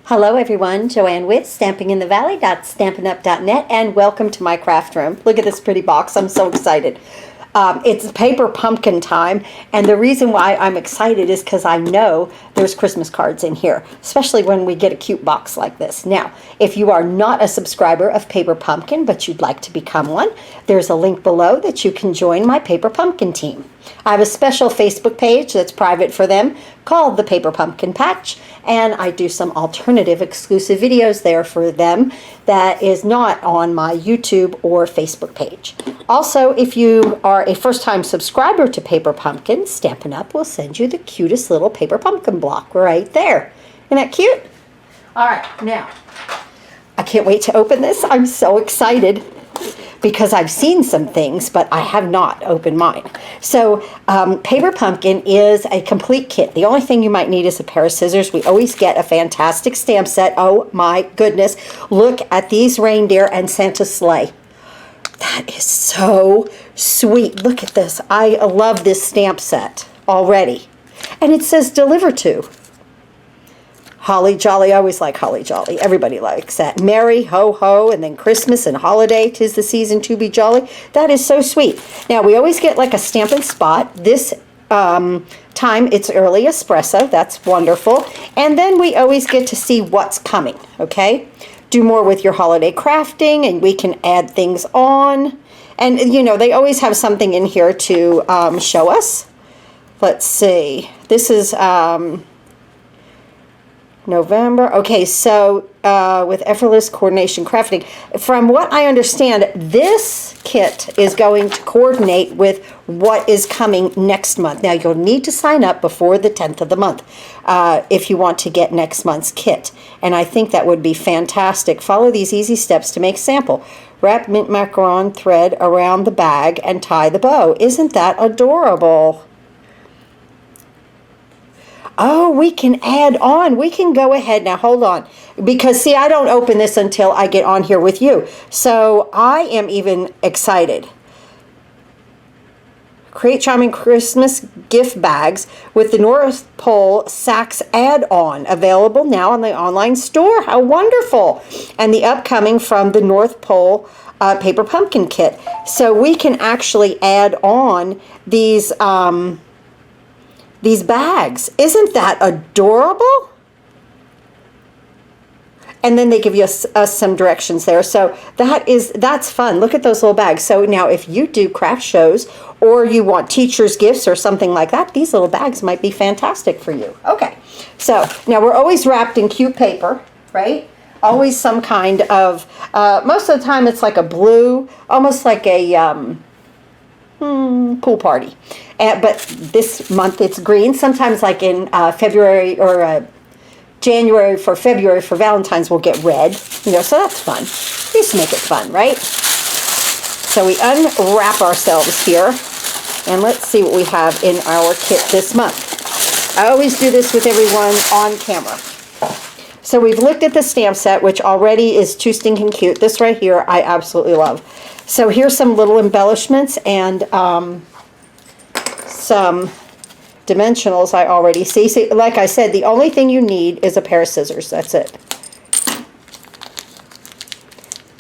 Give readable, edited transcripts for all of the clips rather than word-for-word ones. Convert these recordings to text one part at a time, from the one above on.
Hello everyone, Joanne with stampinginthevalley.stampinup.net, and welcome to my craft room. Look at this pretty box, I'm so excited. It's paper pumpkin time, and the reason why I'm excited is because I know there's Christmas cards in here, especially when we get a cute box like this. Now, if you are not a subscriber of Paper Pumpkin, but you'd like to become one, there's a link below that you can join my Paper Pumpkin team. I have a special Facebook page that's private for them called the Paper Pumpkin Patch, and I do some alternative exclusive videos there for them that is not on my YouTube or Facebook page. Also, if you are a first-time subscriber to Paper Pumpkin, Stampin' Up! Will send you the cutest little paper pumpkin block right there. Isn't that cute? All right, now, I can't wait to open this. I'm so excited because I've seen some things, but I have not opened mine. So Paper Pumpkin is a complete kit. The only thing you might need is a pair of scissors. We always get a fantastic stamp set. Oh my goodness. Look at these reindeer and Santa's sleigh. That is so sweet. Look at this. I love this stamp set already. And it says deliver to. Holly Jolly, I always like Holly Jolly. Everybody likes that. Merry, ho-ho, and then Christmas and holiday, 'tis the season to be jolly. That is so sweet. Now, we always get like a Stampin' Spot. This time, it's early espresso. That's wonderful. And then we always get to see what's coming, okay? Do more with your holiday crafting, and we can add things on. And, you know, they always have something in here to show us. Let's see. This is November. Okay, so with effortless coordination crafting. From what I understand, this kit is going to coordinate with what is coming next month. Now, you'll need to sign up before the 10th of the month if you want to get next month's kit. And I think that would be fantastic. Follow these easy steps to make sample. Wrap mint macaron thread around the bag and tie the bow. Isn't that adorable? Oh, we can add on. We can go ahead. Now, hold on. Because, see, I don't open this until I get on here with you. So, I am even excited. Create charming Christmas gift bags with the North Pole Sacks add-on. Available now on the online store. How wonderful. And the upcoming from the North Pole Paper Pumpkin Kit. So, we can actually add on these bags. Isn't that adorable? And then they give you us some directions there. So that's fun. Look at those little bags. So now if you do craft shows or you want teachers' gifts or something like that, these little bags might be fantastic for you. Okay, so now we're always wrapped in cute paper, right? Always some kind of, most of the time it's like a blue, almost like a pool party. But this month it's green. Sometimes like in February or January for February for Valentine's we'll get red. You know, so that's fun. Just make it fun, right? So we unwrap ourselves here. And let's see what we have in our kit this month. I always do this with everyone on camera. So we've looked at the stamp set, which already is too stinking cute. This right here I absolutely love. So here's some little embellishments and some dimensionals I already see. See, like I said, the only thing you need is a pair of scissors. That's it.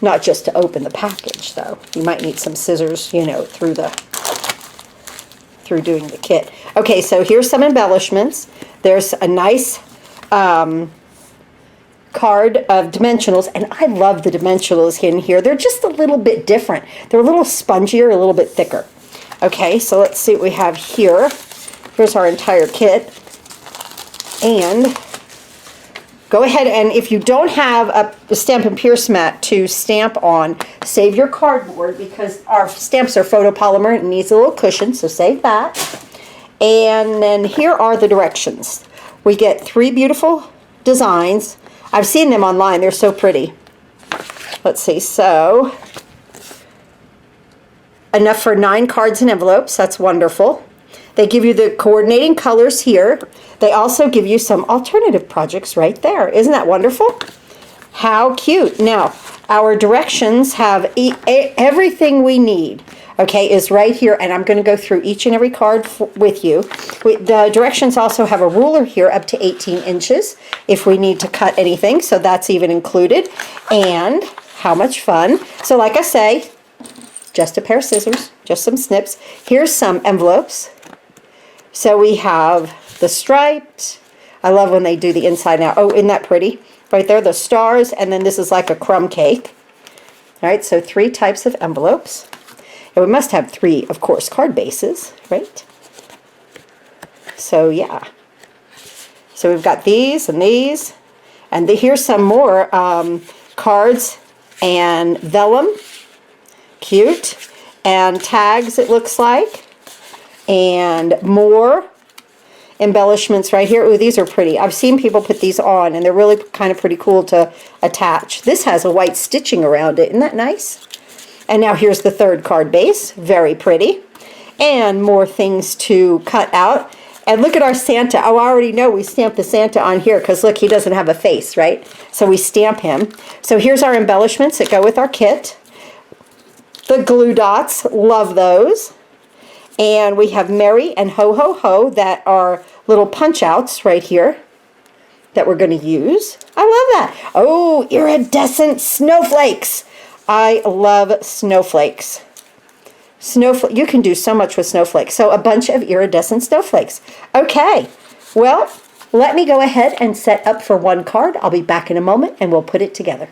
Not just to open the package, though. You might need some scissors, you know, through doing the kit. Okay, so here's some embellishments. There's a nice card of dimensionals, and I love the dimensionals in here. They're just a little bit different. They're a little spongier, a little bit thicker. Okay, so let's see what we have here. Here's our entire kit. And go ahead, and if you don't have a Stampin' Pierce mat to stamp on, save your cardboard because our stamps are photopolymer and it needs a little cushion, so save that. And then here are the directions. We get 3 beautiful designs. I've seen them online. They're so pretty. Let's see. So, enough for 9 cards and envelopes. That's wonderful. They give you the coordinating colors here. They also give you some alternative projects right there. Isn't that wonderful? How cute. Now, our directions have everything we need. okay, is right here, and I'm going to go through each and every card with you. The directions also have a ruler here up to 18 inches if we need to cut anything, so that's even included. And how much fun. So like I say, just a pair of scissors, just some snips. Here's some envelopes. So we have the striped. I love when they do the inside out. Oh, isn't that pretty? Right there, the stars, and then this is like a crumb cake. All right, so 3 types of envelopes. And we must have 3, of course, card bases, right? So, yeah. So we've got these and these. And here's some more cards and vellum. Cute. And tags, it looks like. And more embellishments right here. Ooh, these are pretty. I've seen people put these on, and they're really kind of pretty cool to attach. This has a white stitching around it. Isn't that nice? And now here's the 3rd card base. Very pretty. And more things to cut out. And look at our Santa. Oh, I already know we stamped the Santa on here because, look, he doesn't have a face, right? So we stamp him. So here's our embellishments that go with our kit. The glue dots. Love those. And we have Merry and HoHoHo that are little punch outs right here that we're going to use. I love that. Oh, iridescent snowflakes. I love snowflakes. You can do so much with snowflakes. So a bunch of iridescent snowflakes. Okay, well, let me go ahead and set up for one card. I'll be back in a moment and we'll put it together.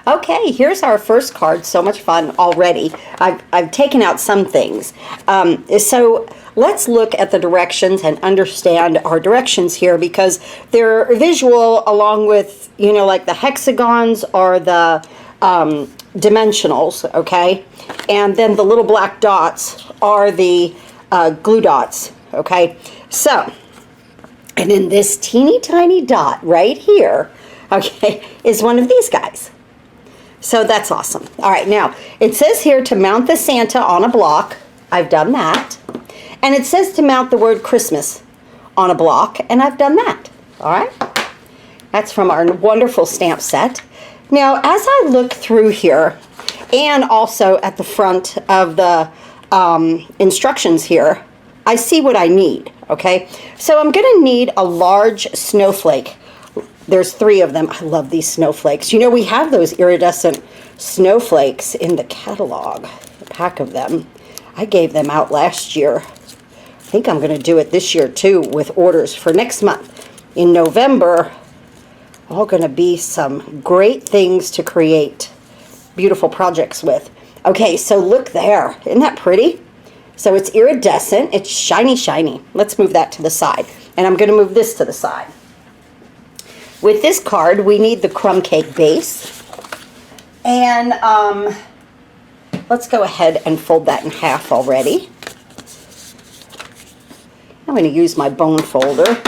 Okay, here's our first card. So much fun already. I've taken out some things. So let's look at the directions and understand our directions here because they're visual along with, you know, like the hexagons are the dimensionals, okay? And then the little black dots are the glue dots, okay? So, and then this teeny tiny dot right here, okay, is one of these guys. So that's awesome. All right, now it says here to mount the Santa on a block. I've done that. And it says to mount the word Christmas on a block, and I've done that. All right. That's from our wonderful stamp set. Now, as I look through here, and also at the front of the instructions here, I see what I need, okay? So I'm going to need a large snowflake. There's 3 of them. I love these snowflakes. You know, we have those iridescent snowflakes in the catalog, a pack of them. I gave them out last year. I think I'm going to do it this year too with orders for next month. In November, all going to be some great things to create beautiful projects with. Okay, so look there. Isn't that pretty? So it's iridescent. It's shiny, shiny. Let's move that to the side. And I'm going to move this to the side. With this card, we need the crumb cake base. And let's go ahead and fold that in half already. I'm going to use my bone folder.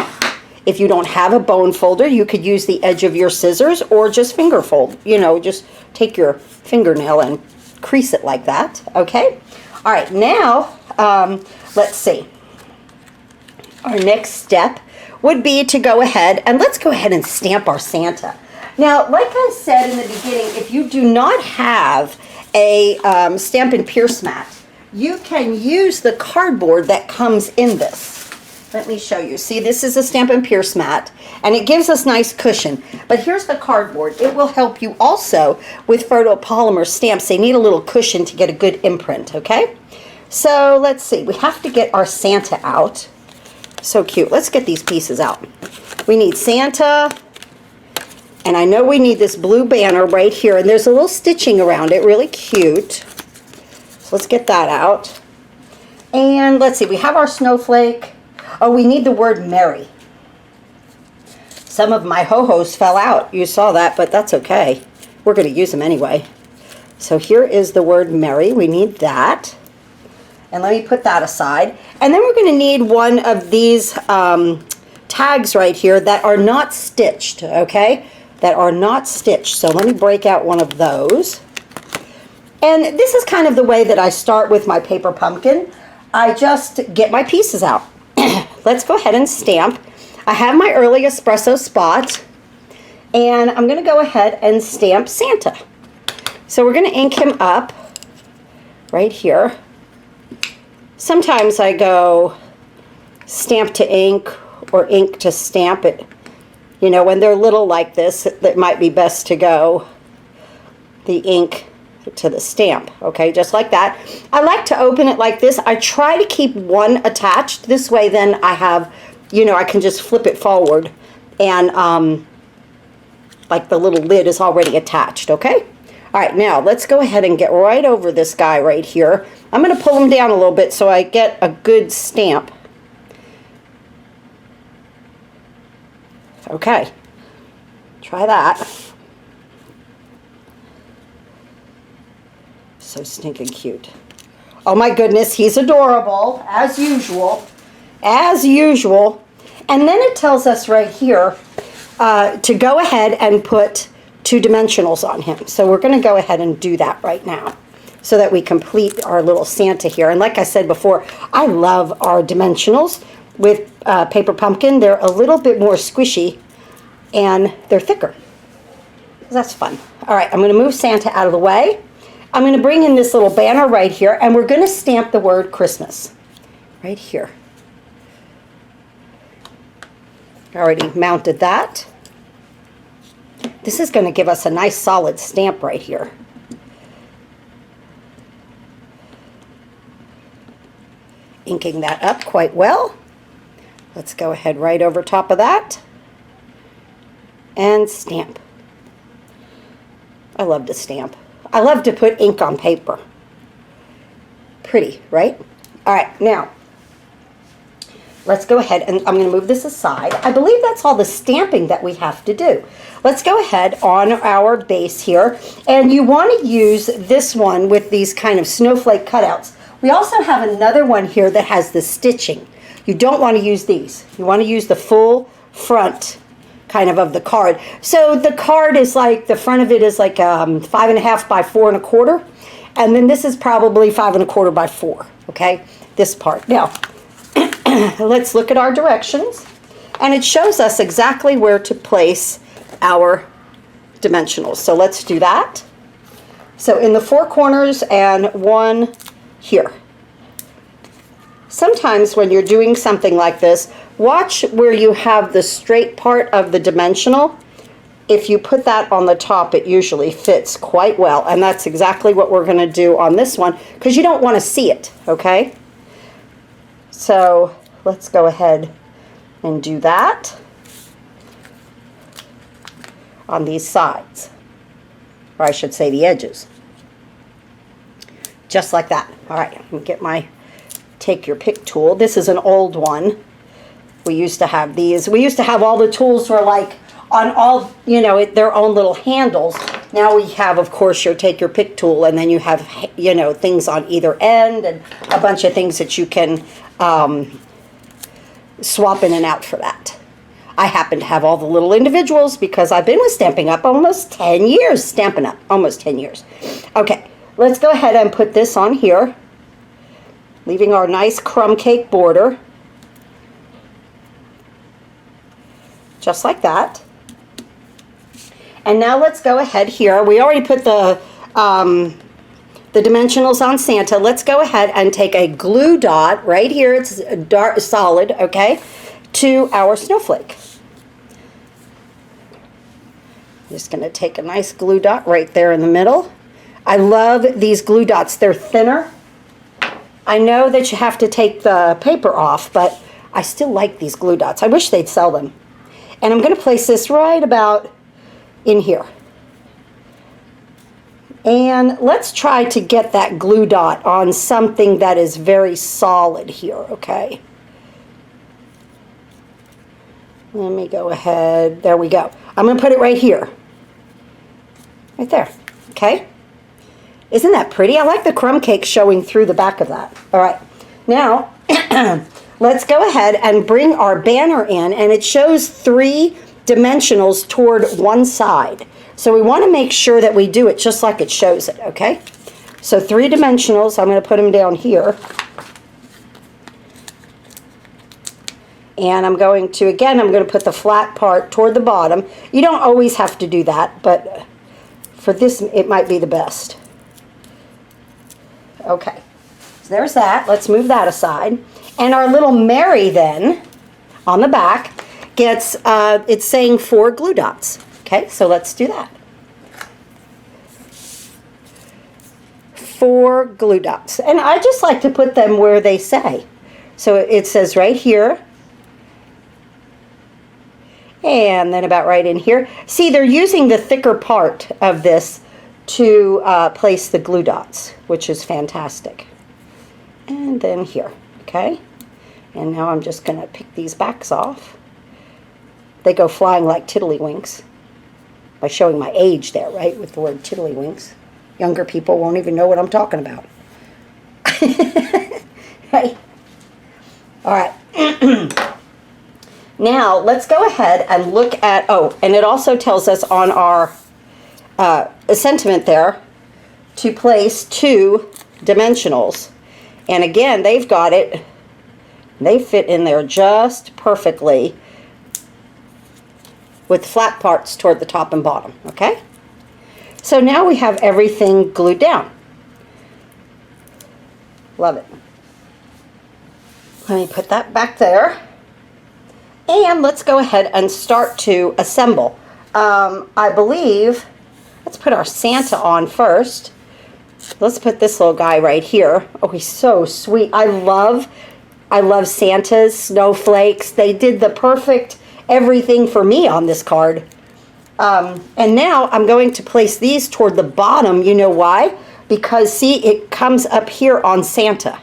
If you don't have a bone folder, you could use the edge of your scissors or just finger fold. You know, just take your fingernail and crease it like that. Okay? All right, now, let's see. Our next step would be to go ahead and let's go ahead and stamp our Santa. Now, like I said in the beginning, if you do not have a Stmpin Pierce mat, you can use the cardboard that comes in this. Let me show you. See, this is a Stmpin Pierce mat, and it gives us nice cushion. But here's the cardboard. It will help you also with photopolymer stamps. They need a little cushion to get a good imprint, okay? So let's see. We have to get our Santa out. So cute. Let's get these pieces out. We need Santa, and I know we need this blue banner right here, and there's a little stitching around it, really cute. So let's get that out. And let's see, we have our snowflake. Oh, we need the word Merry. Some of my ho-hos fell out. You saw that, but that's okay. We're going to use them anyway. So here is the word Merry. We need that. And let me put that aside. And then we're going to need one of these tags right here that are not stitched, okay? That are not stitched. So let me break out one of those. And this is kind of the way that I start with my paper pumpkin. I just get my pieces out. Let's go ahead and stamp. I have my early espresso spot. And I'm going to go ahead and stamp Santa. So we're going to ink him up right here. Sometimes I go stamp to ink or ink to stamp it. You know, when they're little like this, it might be best to go the ink to the stamp, okay, just like that. I like to open it like this. I try to keep one attached. This way then I have, you know, I can just flip it forward and like the little lid is already attached, okay? All right, now let's go ahead and get right over this guy right here. I'm going to pull him down a little bit so I get a good stamp. Okay, try that. So stinking cute. Oh my goodness, he's adorable, as usual. As usual. And then it tells us right here to go ahead and put 2 dimensionals on him. So we're going to go ahead and do that right now so that we complete our little Santa here. And like I said before, I love our dimensionals with paper pumpkin. They're a little bit more squishy and they're thicker. That's fun. All right, I'm going to move Santa out of the way. I'm going to bring in this little banner right here, and we're going to stamp the word Christmas right here. I already mounted that. This is going to give us a nice solid stamp right here. Inking that up quite well. Let's go ahead right over top of that and stamp. I love to stamp. I love to put ink on paper. Pretty, right? All right, now let's go ahead and I'm going to move this aside. I believe that's all the stamping that we have to do. Let's go ahead on our base here, and you want to use this one with these kind of snowflake cutouts. We also have another one here that has the stitching. You don't want to use these. You want to use the full front kind of the card. So the card is like, the front of it is like 5.5 by 4 1/4, and then this is probably 5 1/4 by 4. Okay, this part. Now let's look at our directions, and it shows us exactly where to place our dimensionals. So let's do that. So in the 4 corners and 1 here. Sometimes when you're doing something like this, watch where you have the straight part of the dimensional. If you put that on the top, it usually fits quite well. And that's exactly what we're going to do on this one, because you don't want to see it, okay? So let's go ahead and do that on these sides, or I should say the edges. Just like that. All right, let me get my take your pick tool. This is an old one. We used to have these. We used to have all the tools were like on all, you know, their own little handles. Now we have, of course, your take your pick tool, and then you have, you know, things on either end and a bunch of things that you can swap in and out for that. I happen to have all the little individuals because I've been with Stampin' Up! Almost 10 years. Stampin' Up! Almost 10 years. Okay, let's go ahead and put this on here, leaving our nice crumb cake border. Just like that. And now let's go ahead here. We already put the dimensionals on Santa. Let's go ahead and take a glue dot right here. It's dark, solid, okay, to our snowflake. I'm just going to take a nice glue dot right there in the middle. I love these glue dots. They're thinner. I know that you have to take the paper off, but I still like these glue dots. I wish they'd sell them. And I'm going to place this right about in here. And let's try to get that glue dot on something that is very solid here, okay? Let me go ahead. There we go. I'm going to put it right here. Right there, okay? Isn't that pretty? I like the crumb cake showing through the back of that. All right, now let's go ahead and bring our banner in, and it shows 3 dimensionals toward one side. So we want to make sure that we do it just like it shows it, okay? So 3 dimensionals, I'm going to put them down here. And I'm going to, again, I'm going to put the flat part toward the bottom. You don't always have to do that, but for this, it might be the best. Okay, so there's that. Let's move that aside. And our little Mary then, on the back, gets, it's saying 4 glue dots. Okay, so let's do that. 4 glue dots. And I just like to put them where they say. So it says right here. And then about right in here. See, they're using the thicker part of this to place the glue dots, which is fantastic. And then here, okay? And now I'm just going to pick these backs off. They go flying like tiddlywinks. By showing my age there, right, with the word tiddlywinks. Younger people won't even know what I'm talking about. Right? All right. Now, let's go ahead and look at, oh, and it also tells us on our sentiment there to place 2 dimensionals. And again, they've got it, they fit in there just perfectly with flat parts toward the top and bottom, okay? So now we have everything glued down. Love it. Let me put that back there. And let's go ahead and start to assemble. I believe, let's put our Santa on first. Let's put this little guy right here. Oh, he's so sweet. I love Santas, snowflakes. They did the perfect everything for me on this card. And now I'm going to place these toward the bottom. You know why? Because see, it comes up here on Santa.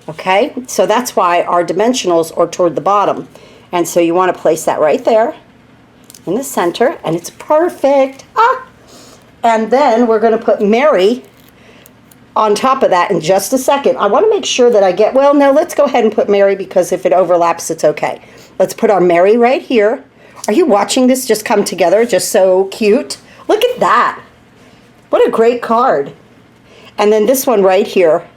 Okay, so that's why our dimensionals are toward the bottom. And so you want to place that right there in the center, and it's perfect. Ah! And then we're going to put Mary on top of that in just a second. I want to make sure that I get, well, no, let's go ahead and put Mary, because if it overlaps, it's okay. Let's put our Mary right here. Are you watching this just come together? Just so cute. Look at that. What a great card. And then this one right here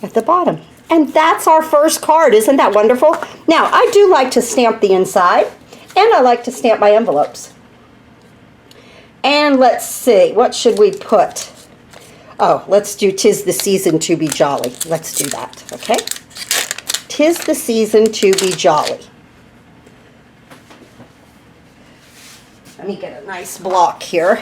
at the bottom. And that's our first card. Isn't that wonderful? Now, I do like to stamp the inside, and I like to stamp my envelopes. And let's see, what should we put? Oh, let's do 'Tis the Season to Be Jolly. Let's do that, okay? 'Tis the Season to Be Jolly. Let me get a nice block here.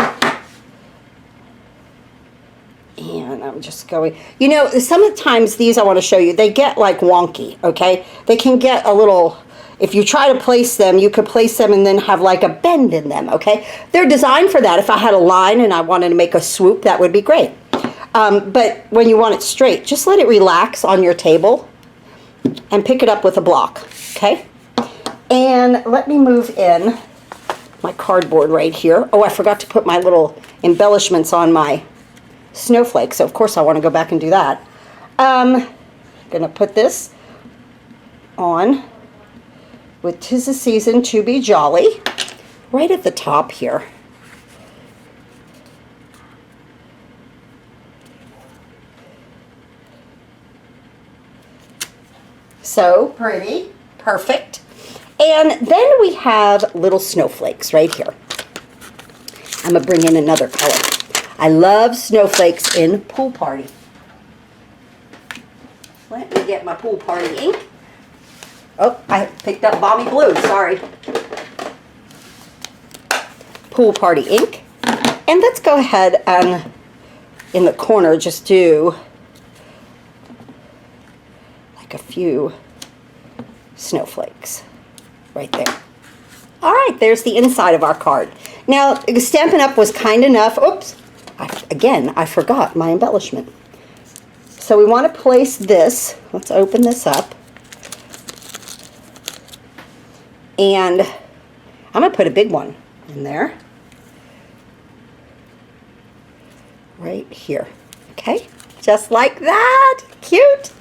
And I'm just going, you know, sometimes these I want to show you, they get like wonky, okay? They can get a little, if you try to place them, you could place them and then have like a bend in them, okay? They're designed for that. If I had a line and I wanted to make a swoop, that would be great. But when you want it straight, just let it relax on your table and pick it up with a block, okay? And let me move in my cardboard right here. Oh, I forgot to put my little embellishments on my snowflake, so of course I want to go back and do that. Gonna put this on with 'Tis the Season to Be Jolly right at the top here. So pretty, perfect. And then we have little snowflakes right here. I'm gonna bring in another color. I love snowflakes in Pool Party. Let me get my Pool Party ink. Oh, I picked up Balmy Blue, sorry. Pool Party ink. And let's go ahead and in the corner just do like a few snowflakes right there. All right, there's the inside of our card. Now, Stampin' Up! Was kind enough, oops, again, I forgot my embellishment. So we want to place this, let's open this up. And I'm going to put a big one in there. Right here, okay? Just like that, cute.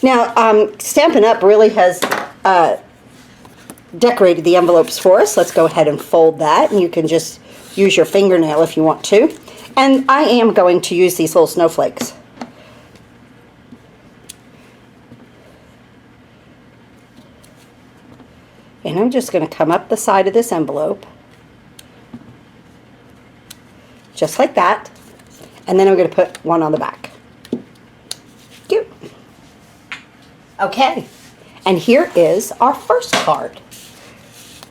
Now, Stampin' Up! Really has decorated the envelopes for us. Let's go ahead and fold that, and you can just use your fingernail if you want to. And I am going to use these little snowflakes. And I'm just going to come up the side of this envelope, just like that. And then I'm going to put one on the back. Cute. Okay. And here is our first card.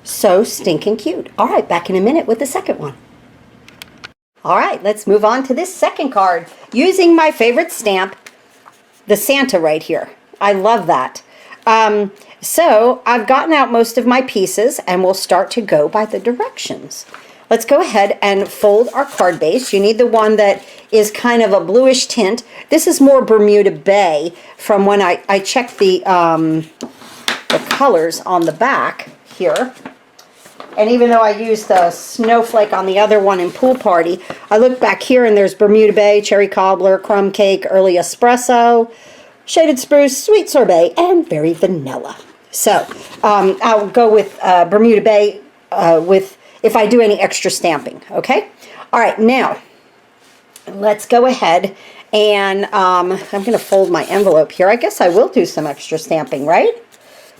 So stinking cute. All right, back in a minute with the second one. All right, let's move on to this second card using my favorite stamp, the Santa right here. I love that. So I've gotten out most of my pieces and we'll start to go by the directions. Let's go ahead and fold our card base. You need the one that is kind of a bluish tint. This is more Bermuda Bay from when I checked the colors on the back here. And even though I used the snowflake on the other one in Pool Party, I look back here and there's Bermuda Bay, Cherry Cobbler, Crumb Cake, Early Espresso, Shaded Spruce, Sweet Sorbet, and Berry Vanilla. So I'll go with Bermuda Bay if I do any extra stamping, okay? All right, now let's go ahead and I'm going to fold my envelope here. I guess I will do some extra stamping, right?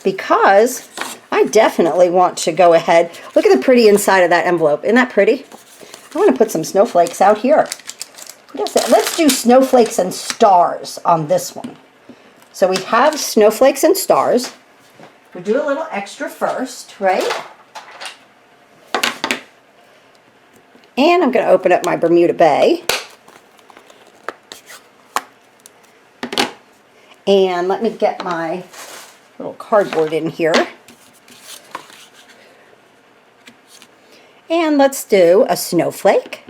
Because I definitely want to go ahead. Look at the pretty inside of that envelope. Isn't that pretty? I want to put some snowflakes out here. Let's do snowflakes and stars on this one. So we have snowflakes and stars. We'll do a little extra first, right? And I'm going to open up my Bermuda Bay. And let me get my little cardboard in here. And let's do a snowflake.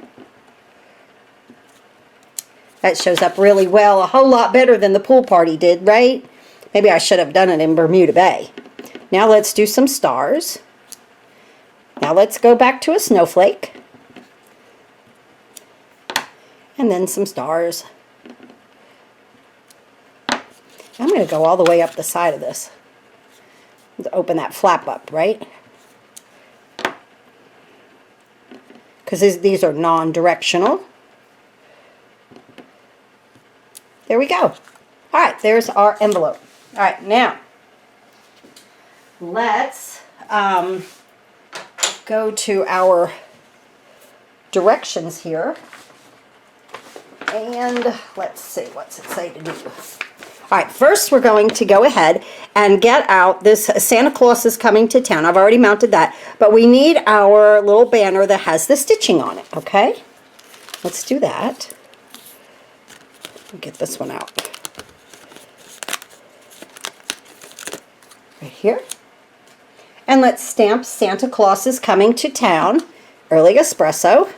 That shows up really well, a whole lot better than the Pool Party did, right? Maybe I should have done it in Bermuda Bay. Now let's do some stars. Now let's go back to a snowflake. And then some stars. I'm going to go all the way up the side of this. Let's open that flap up, right? Because these are non-directional. There we go. All right, there's our envelope. All right, now let's go to our directions here. And let's see, what's it say to do? All right, first we're going to go ahead and get out this Santa Claus is coming to town. I've already mounted that, but we need our little banner that has the stitching on it, okay? Let's do that. I'll get this one out. Right here. And let's stamp Santa Claus is coming to town, Early Espresso.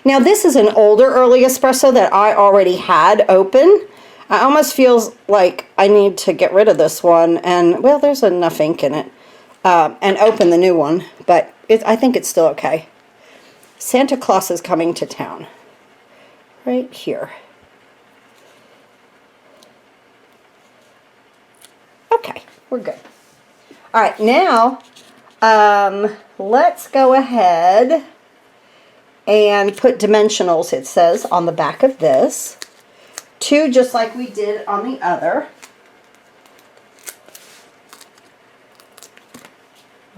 Now this is an older Early Espresso that I already had open. I almost feels like I need to get rid of this one and, well, there's enough ink in it, and open the new one, but I think it's still okay. Santa Claus is coming to town. Right here. Okay, we're good. All right, now let's go ahead and put dimensionals, it says, on the back of this. 2 just like we did on the other.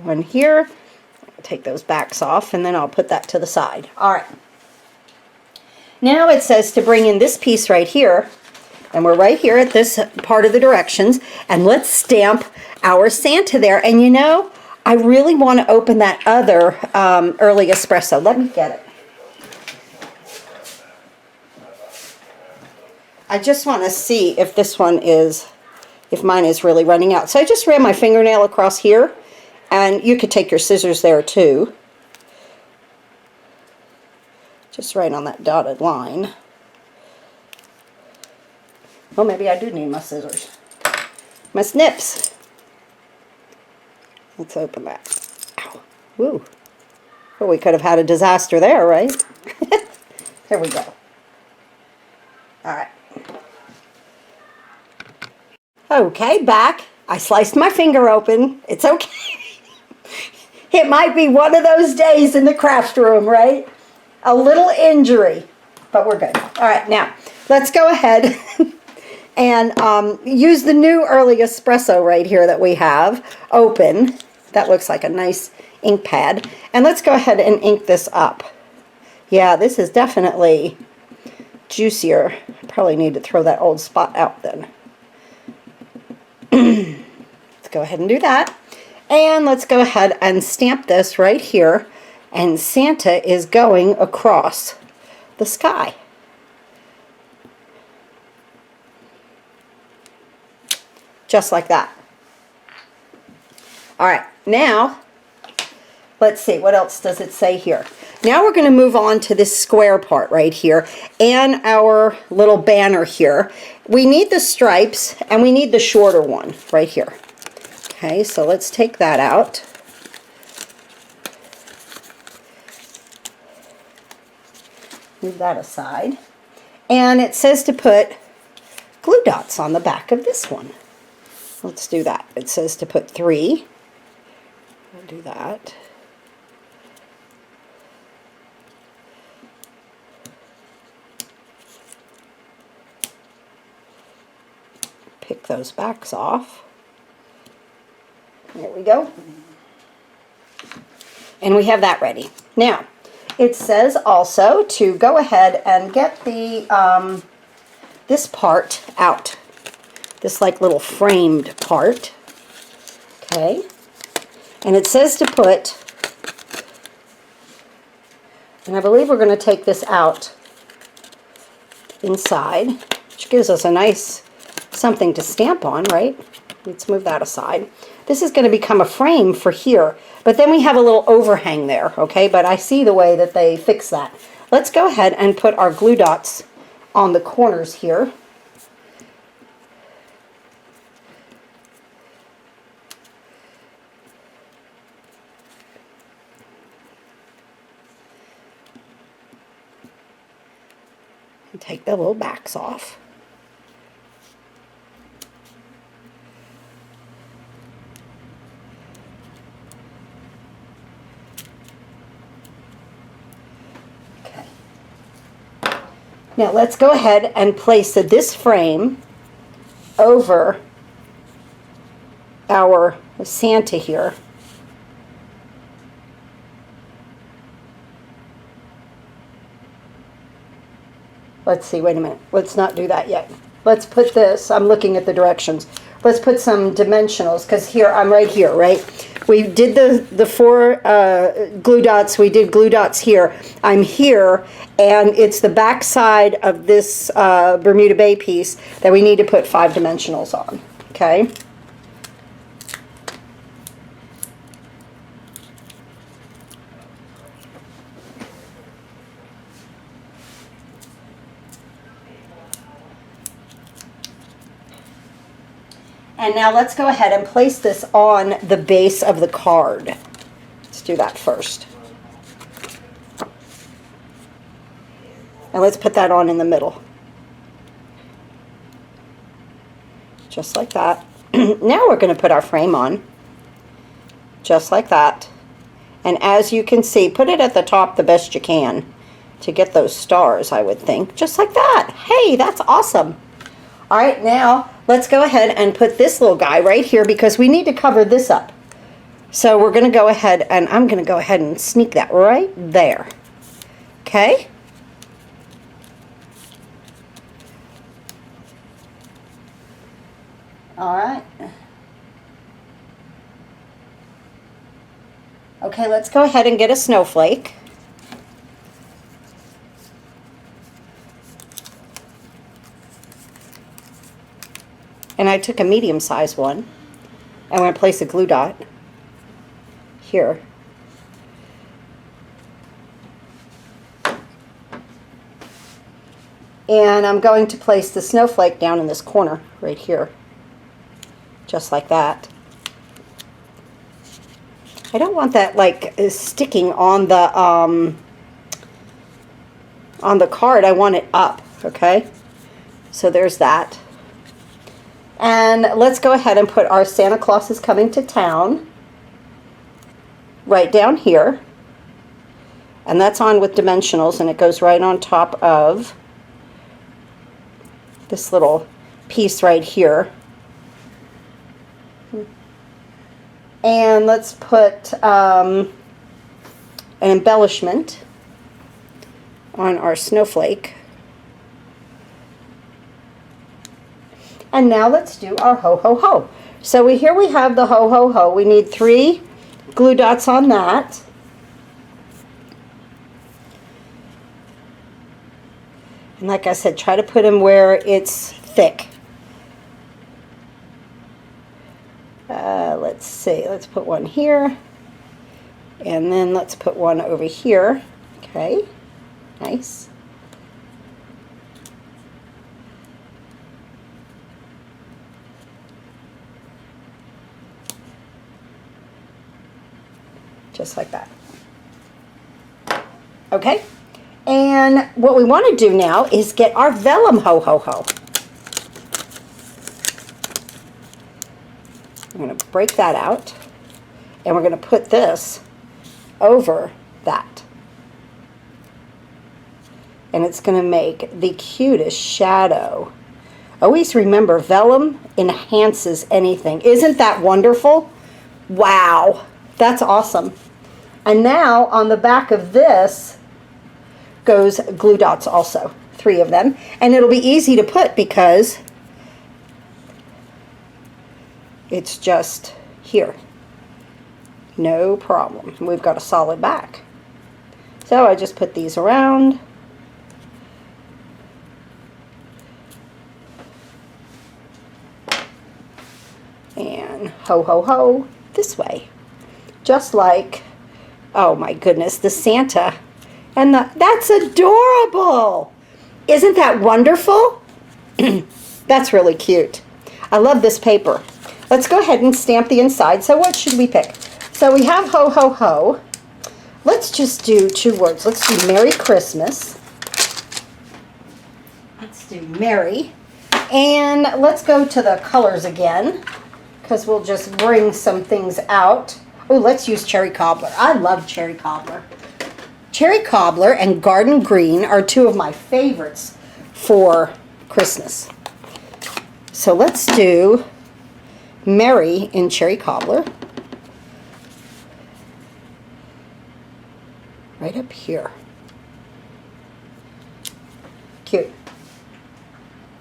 One here. I'll take those backs off and then I'll put that to the side. All right. Now it says to bring in this piece right here. And we're right here at this part of the directions. And let's stamp our Santa there. And you know, I really want to open that other Early Espresso. Let me get it. I just want to see if this one is, if mine is really running out. So I just ran my fingernail across here, and you could take your scissors there too. Just right on that dotted line. Well, maybe I do need my scissors. My snips. Let's open that. Ow. Woo. Well, we could have had a disaster there, right? There we go. All right. Okay, back. I sliced my finger open. It's okay. It might be one of those days in the craft room, right? A little injury, but we're good. All right, now let's go ahead and use the new Early Espresso right here that we have open. That looks like a nice ink pad. And let's go ahead and ink this up. Yeah, this is definitely juicier. I probably need to throw that old spot out then. Let's go ahead and do that. And let's go ahead and stamp this right here. And Santa is going across the sky. Just like that. All right, now, let's see, what else does it say here? Now we're going to move on to this square part right here and our little banner here. We need the stripes and we need the shorter one right here. Okay, so let's take that out. Move that aside. And it says to put glue dots on the back of this one. Let's do that. It says to put 3. I'll do that. Pick those backs off. There we go. And we have that ready. Now, it says also to go ahead and get the this part out. This like little framed part. Okay. And it says to put, and I believe we're going to take this out inside, which gives us a nice something to stamp on, right? Let's move that aside. This is going to become a frame for here, but then we have a little overhang there, okay? But I see the way that they fix that. Let's go ahead and put our glue dots on the corners here. And take the little backs off. Now let's go ahead and place this frame over our Santa here. Let's see, wait a minute. Let's not do that yet. Let's put this, I'm looking at the directions. Let's put some dimensionals, because here, I'm right here, right? We did the 4 glue dots. We did glue dots here. I'm here, and it's the back side of this Bermuda Bay piece that we need to put 5 dimensionals on, okay? And now let's go ahead and place this on the base of the card. Let's do that first. And let's put that on in the middle. Just like that. Now we're going to put our frame on. Just like that. And as you can see, put it at the top the best you can to get those stars, I would think. Just like that. Hey, that's awesome. All right, now let's go ahead and put this little guy right here because we need to cover this up. So we're going to go ahead and I'm going to go ahead and sneak that right there. Okay? All right. Okay, let's go ahead and get a snowflake. And I took a medium-sized one. I'm going to place a glue dot here. And I'm going to place the snowflake down in this corner right here. Just like that. I don't want that like sticking on the card. I want it up, okay? So there's that. And let's go ahead and put our Santa Claus is Coming to Town right down here. And that's on with dimensionals, and it goes right on top of this little piece right here. And let's put an embellishment on our snowflake. And now let's do our HoHoHo. So here we have the HoHoHo. We need 3 glue dots on that. And like I said, try to put them where it's thick. Let's see, let's put one here. And then let's put one over here. Okay, nice. Just like that. Okay, and what we want to do now is get our vellum HoHoHo. I'm going to break that out, and we're going to put this over that. And it's going to make the cutest shadow. Always remember, vellum enhances anything. Isn't that wonderful? Wow, that's awesome. And now on the back of this goes glue dots also, 3 of them. And it'll be easy to put because it's just here. No problem. We've got a solid back. So I just put these around. And HoHoHo this way. Just like, oh my goodness, the Santa. And that's adorable. Isn't that wonderful? That's really cute. I love this paper. Let's go ahead and stamp the inside. So what should we pick? So we have HoHoHo. Let's just do 2 words. Let's do Merry Christmas. Let's do Merry. And let's go to the colors again, because we'll just bring some things out. Oh, let's use Cherry Cobbler. I love Cherry Cobbler. Cherry Cobbler and Garden Green are 2 of my favorites for Christmas. So let's do Merry in Cherry Cobbler. Right up here. Cute.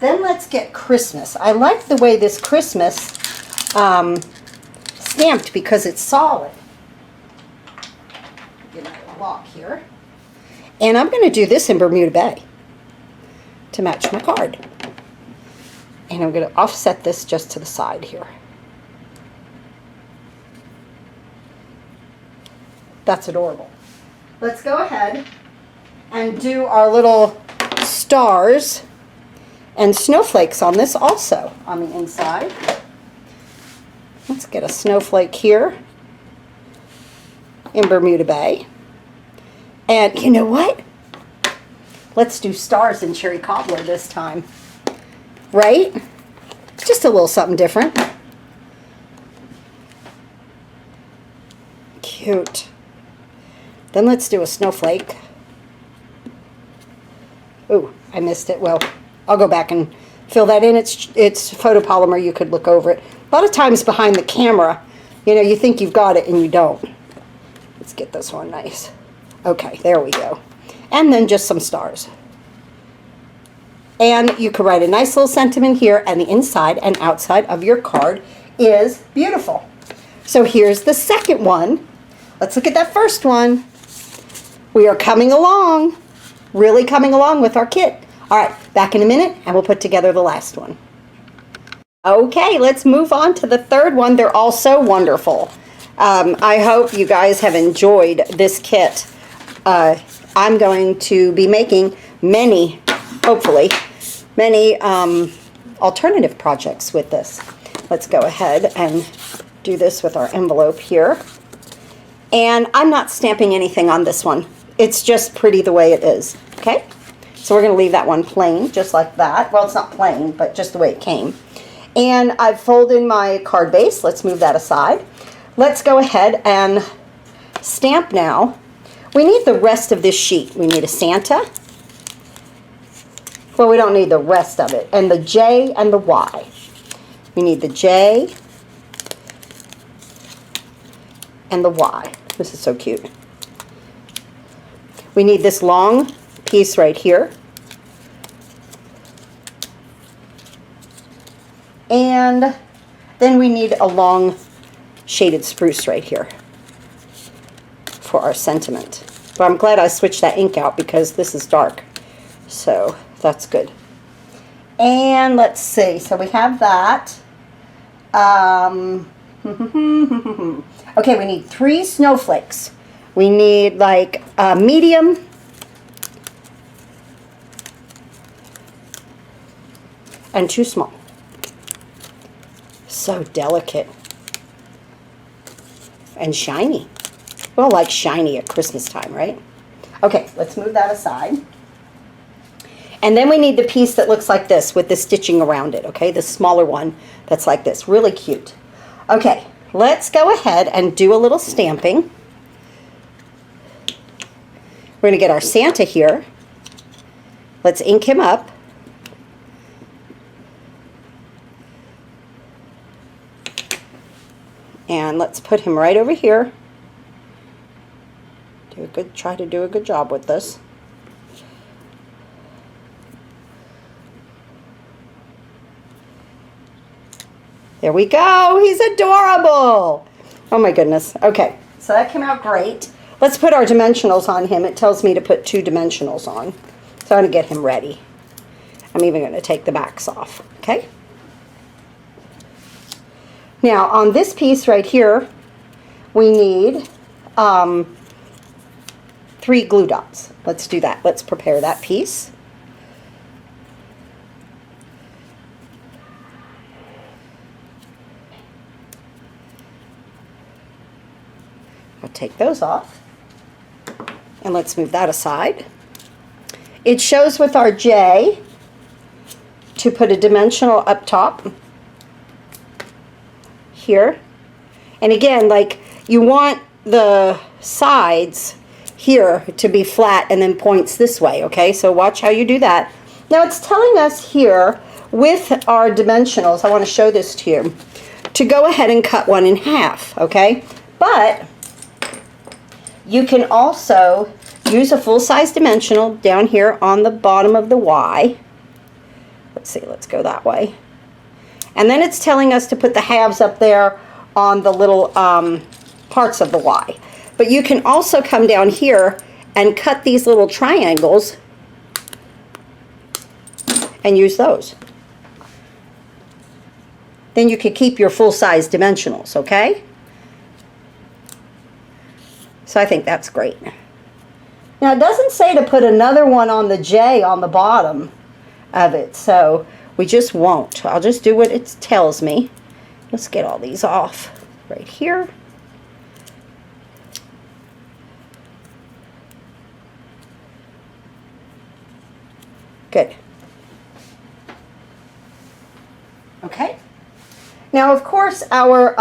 Then let's get Christmas. I like the way this Christmas stamped because it's solid. Get a block here. And I'm going to do this in Bermuda Bay to match my card. And I'm going to offset this just to the side here. That's adorable. Let's go ahead and do our little stars and snowflakes on this also on the inside. Let's get a snowflake here in Bermuda Bay. And you know what? Let's do stars in Cherry Cobbler this time. Right? Just a little something different. Cute. Then let's do a snowflake. Ooh, I missed it. Well, I'll go back and fill that in. It's photopolymer. You could look over it. A lot of times behind the camera, you know, you think you've got it and you don't. Let's get this one nice. Okay, there we go. And then just some stars. And you could write a nice little sentiment here, and the inside and outside of your card is beautiful. So here's the second one. Let's look at that first one. We are coming along, really coming along with our kit. All right, back in a minute, and we'll put together the last one. Okay, let's move on to the third one. They're all so wonderful. I hope you guys have enjoyed this kit. I'm going to be making many, hopefully, many alternative projects with this. Let's go ahead and do this with our envelope here. And I'm not stamping anything on this one. It's just pretty the way it is, okay? So we're going to leave that one plain, just like that. Well, it's not plain, but just the way it came. And I've folded my card base. Let's move that aside. Let's go ahead and stamp now. We need the rest of this sheet. We need a Santa. Well, we don't need the rest of it. And the J and the Y. We need the J and the Y. This is so cute. We need this long piece right here. And then we need a long shaded spruce right here for our sentiment. But I'm glad I switched that ink out because this is dark. So that's good. And let's see. So we have that. Okay, we need 3 snowflakes. We need like a medium, and 2 small. So delicate and shiny. Well, like shiny at Christmas time, right? Okay, let's move that aside. And then we need the piece that looks like this with the stitching around it, okay? The smaller one that's like this, really cute. Okay, let's go ahead and do a little stamping. We're gonna get our Santa here. Let's ink him up. And let's put him right over here. Try to do a good job with this. There we go. He's adorable. Oh my goodness. Okay, so that came out great. Let's put our dimensionals on him. It tells me to put 2 dimensionals on. So I'm going to get him ready. I'm even going to take the backs off. Okay. Now on this piece right here, we need 3 glue dots. Let's do that. Let's prepare that piece. I'll take those off. And let's move that aside. It shows with our J to put a dimensional up top here. And again, like you want the sides here to be flat and then points this way, okay? So watch how you do that. Now it's telling us here with our dimensionals, I want to show this to you, to go ahead and cut one in half, okay? But you can also use a full-size dimensional down here on the bottom of the Y. Let's see, let's go that way. And then it's telling us to put the halves up there on the little parts of the Y. But you can also come down here and cut these little triangles and use those. Then you could keep your full-size dimensionals, okay? So I think that's great. Now it doesn't say to put another one on the J on the bottom of it, so we just won't. I'll just do what it tells me. Let's get all these off right here. Good. Okay. Now, of course, our,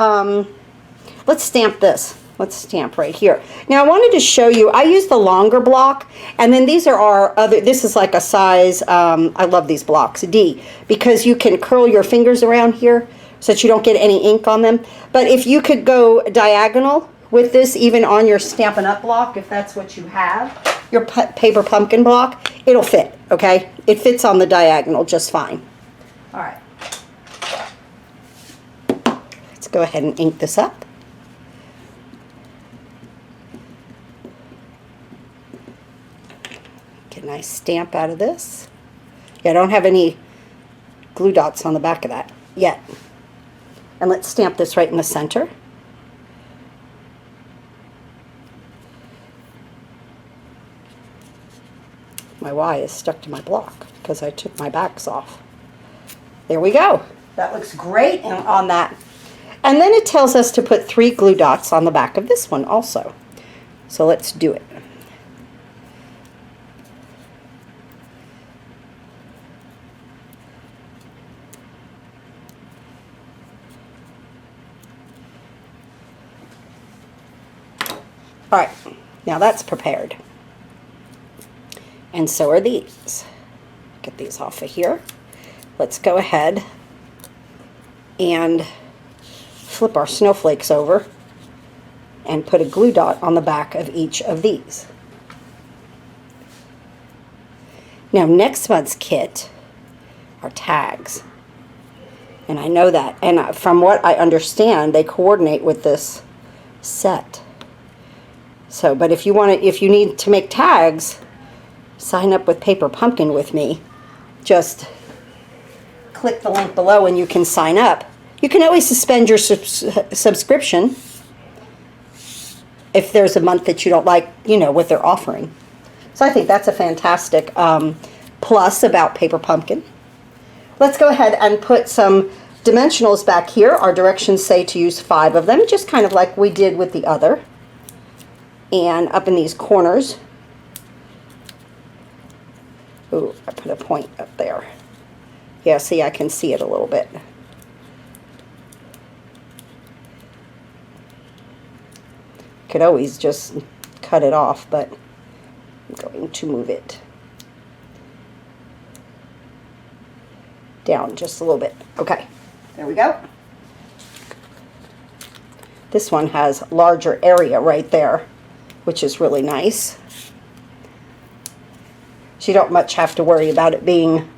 let's stamp this. Let's stamp right here. Now, I wanted to show you, I use the longer block, and then these are our other, this is like a size, I love these blocks, D, because you can curl your fingers around here so that you don't get any ink on them. But if you could go diagonal with this, even on your Stampin' Up! Block, if that's what you have, your paper pumpkin block, it'll fit, okay? It fits on the diagonal just fine. All right. Let's go ahead and ink this up. Get a nice stamp out of this. Yeah, I don't have any glue dots on the back of that yet. And let's stamp this right in the center. My Y is stuck to my block because I took my backs off. There we go. That looks great on that. And then it tells us to put 3 glue dots on the back of this one also. So let's do it. All right, now that's prepared. And so are these. Get these off of here. Let's go ahead and flip our snowflakes over and put a glue dot on the back of each of these. Now next month's kit are tags. And I know that. And from what I understand, they coordinate with this set. So, but if you want to, if you need to make tags, sign up with Paper Pumpkin with me. Just click the link below and you can sign up. You can always suspend your subscription if there's a month that you don't like, you know, what they're offering. So I think that's a fantastic plus about Paper Pumpkin. Let's go ahead and put some dimensionals back here. Our directions say to use 5 of them, just kind of like we did with the other. And up in these corners. Ooh, I put a point up there. Yeah, see, I can see it a little bit. Could always just cut it off, but I'm going to move it down just a little bit. Okay, there we go. This one has larger area right there, which is really nice. So you don't much have to worry about it being,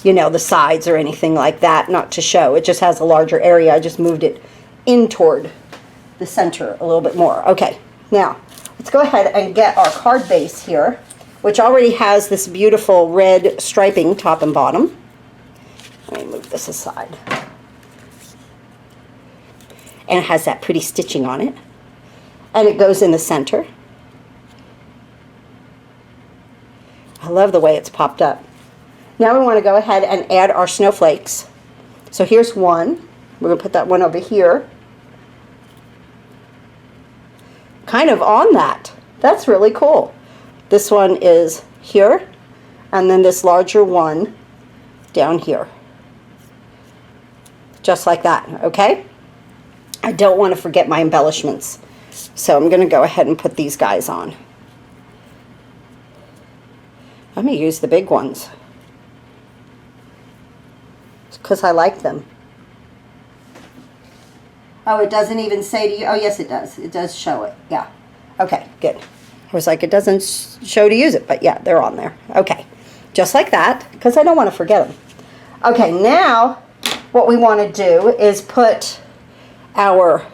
you know, the sides or anything like that, not to show. It just has a larger area. I just moved it in toward the center a little bit more. Okay, now let's go ahead and get our card base here, which already has this beautiful red striping top and bottom. Let me move this aside. And it has that pretty stitching on it. And it goes in the center. I love the way it's popped up. Now we want to go ahead and add our snowflakes. So here's one. We're going to put that one over here. Kind of on that. That's really cool. This one is here, and then this larger one down here. Just like that, okay? I don't want to forget my embellishments. So I'm going to go ahead and put these guys on. I'm going to use the big ones because I like them. Oh, it doesn't even say to you. Oh, yes, it does. It does show it. Yeah. Okay, good. I was like, it doesn't show to use it, but yeah, they're on there. Okay, just like that, because I don't want to forget them. Okay, now what we want to do is put our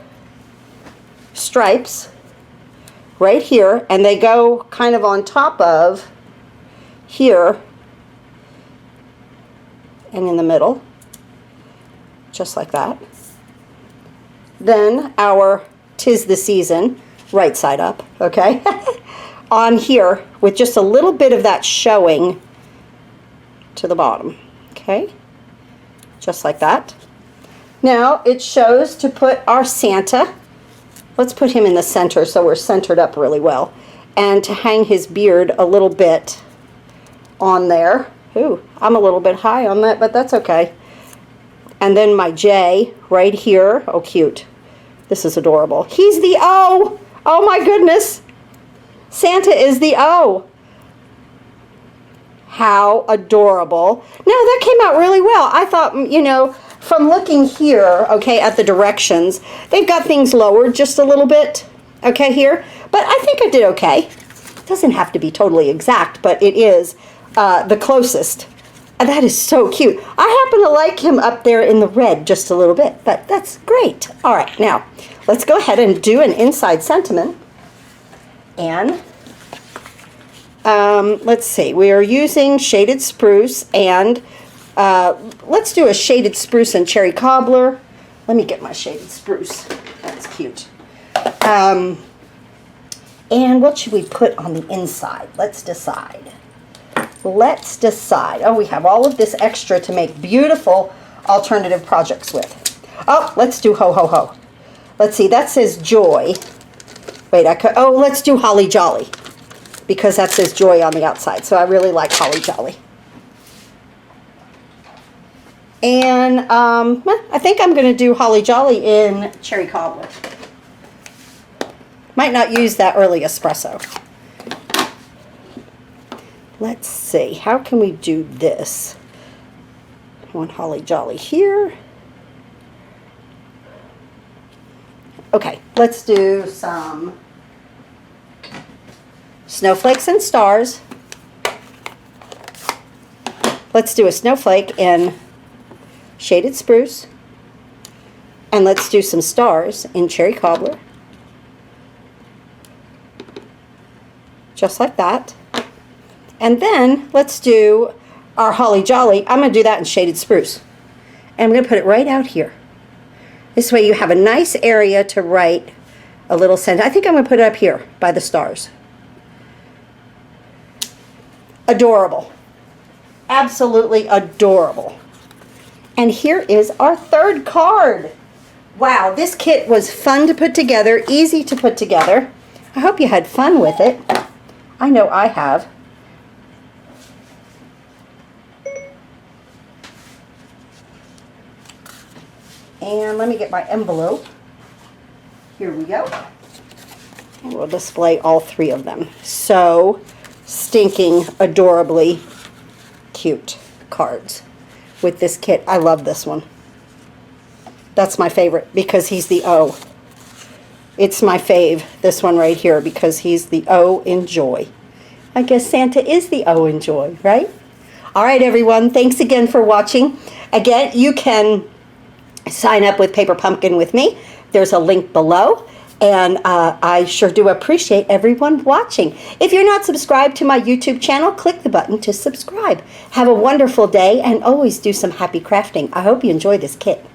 stripes right here, and they go kind of on top of here and in the middle, just like that. Then our 'Tis the Season, right side up, okay, on here with just a little bit of that showing to the bottom, okay, just like that. Now it shows to put our Santa. Let's put him in the center so we're centered up really well, and to hang his beard a little bit on there. Ooh, I'm a little bit high on that, but that's okay. And then my J right here. Oh, cute. This is adorable. He's the O. Oh my goodness. Santa is the O. How adorable. Now that came out really well. I thought, you know, from looking here, okay, at the directions, they've got things lowered just a little bit, okay, here. But I think I did okay. It doesn't have to be totally exact, but it is the closest. And that is so cute. I happen to like him up there in the red just a little bit, but that's great. All right, now let's go ahead and do an inside sentiment. And let's see, we are using shaded spruce, and let's do a shaded spruce and cherry cobbler. Let me get my shaded spruce. That's cute. And what should we put on the inside? Let's decide. Let's decide. Oh, we have all of this extra to make beautiful alternative projects with. Oh, let's do HoHoHo. Let's see, that says joy. Wait, oh, let's do Holly Jolly, because that says joy on the outside. So I really like Holly Jolly. And I think I'm going to do Holly Jolly in cherry cobbler. Might not use that early espresso. Let's see, how can we do this? I want Holly Jolly here. Okay, let's do some snowflakes and stars. Let's do a snowflake in shaded spruce, and let's do some stars in cherry cobbler. Just like that. And then let's do our holly jolly. I'm going to do that in shaded spruce. And I'm going to put it right out here. This way you have a nice area to write a little sentence. I think I'm going to put it up here by the stars. Adorable. Absolutely adorable. And here is our third card. Wow, this kit was fun to put together, easy to put together. I hope you had fun with it. I know I have. And let me get my envelope. Here we go. And we'll display all three of them. So stinking adorably cute cards with this kit. I love this one. That's my favorite because he's the O. It's my fave, this one right here, because he's the O in joy. I guess Santa is the O in joy, right? All right, everyone. Thanks again for watching. Again, you can sign up with Paper Pumpkin with me. There's a link below. And I sure do appreciate everyone watching. If you're not subscribed to my YouTube channel, click the button to subscribe. Have a wonderful day and always do some happy crafting. I hope you enjoy this kit.